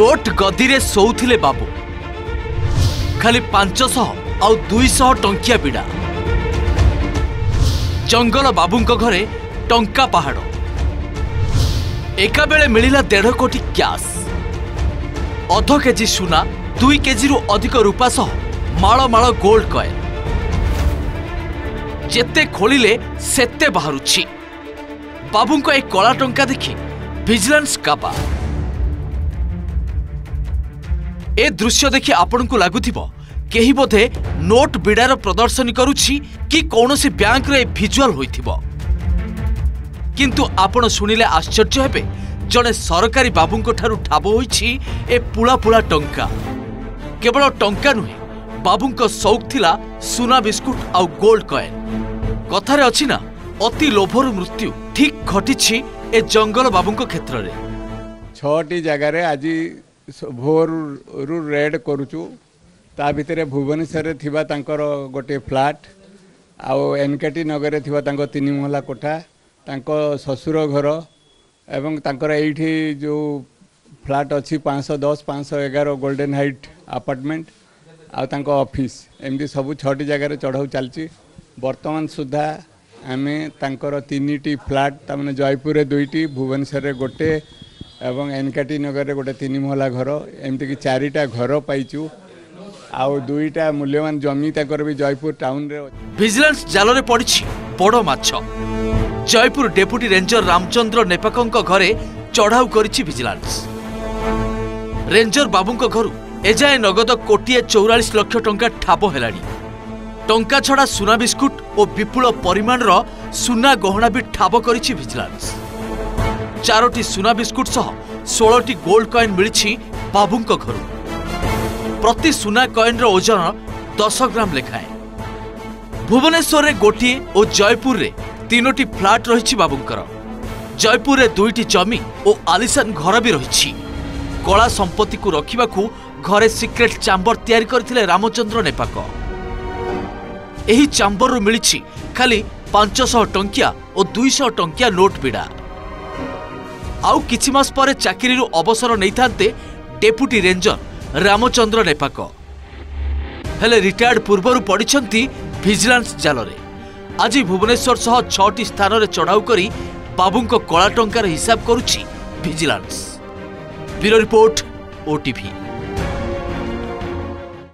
Note गदी रे शोउथिले बाबू खाली 500 आउ 200 टंकिया बिड़ा जंगल बाबूंको घरे टंका पहाड़ एका बेले मिलिला 1.5 कोटी कैश अध केजी सुना 2 केजी रु अधिक रूपा सह माଳ माଳ गोल्ड कॉइन जेते खोलिले सेते बाहरुछि बाबूंको ए कला टंका देखि विजिलेंस काबा ए दृश्य देखि आपनकु लागुथिबो केही बोधे नोट बिडार प्रदर्शनी करूछि कि कौनसी बैंक रे विजुअल होइथिबो किंतु आपण सुनिले आश्चर्य हेबे जने सरकारी बाबूंको ठारू ठाबो होइछि ए पुला पुला टंका केवल टंका नुहे बाबूंको शौक थिला सुना बिस्कुट आउ गोल्ड कॉइन कथारे अछि ना अति लोभर मृत्यु ठीक घटिछि ए जंगल बाबूंको क्षेत्र रे 6टी जगह रे आज भोर रु रेड करूचु ता भितरे भुवनेश्वर रे थिबा तांकर गोटे फ्लैट आउ एनकेटी नगर रे थिबा तांको 3 महला कोठा तांको ससुर घर एवं तांकर एठी जो फ्लैट अछि 510 511 गोल्डन हाइट अपार्टमेंट आ तांको ऑफिस एमदी सब 6टी जगह रे चढ़ाऊ चलची वर्तमान सुधा आमे तांकर 3टी फ्लैट तामने जयपुर रे 2टी भुवनेश्वर रे गोटे एवं एनकेटी नगर रे गोटे 3 महला घर एमती कि 4टा घर पाइचु आउ 2टा मूल्यवान जमी ताकर भी जयपुर टाउन रे विजिलेंस जाल रे पड़िछि बड़ माछ जयपुर डेप्यूटी रेंजर रामचंद्र नेपाकंक घरे चढ़ाऊ करिछि विजिलेंस रेंजर बाबूंक घरु एजाए नगद 1,44 लाख टंका ठाब हेलानी टंका छड़ा सुना बिस्कुट और विपुल परिमाण रो सुना गहना भी ठाब करिछि विजिलेंस 4टी सुना बिस्कुट सह 16टी गोल्ड कॉइन मिलिछि बाबूंक घरु प्रति सुना कॉइन रो ओजन 10 ग्राम लेखाए भुवनेश्वर रे गोटिए और जयपुर रे 3टी फ्लैट रहिछि बाबूंकर जयपुर रे 2टी जमी और आलिशान घर भी रहिछि कला संपत्ति को रखिबाकू घरे सिक्रेट चैम्बर तैयारी करथिले रामचंद्र नेपाक एही चैम्बर रु मिलिछि खाली 500 टंकिया और 200 टंकिया नोट बिड़ा आउ किछि मास परे चाकरी रु अवसर नै थांते डेप्यूटी रेंजर रामचंद्र नेपाक हेले रिटायर्ड पूर्वरु पडिछंती विजिलेंस जालरे आज भुवनेश्वर सह 6टी स्थान रे चढ़ाऊ करी बाबूंको कला टंकार हिसाब करुछि विजिलेंस ब्यूरो रिपोर्ट ओटीवी।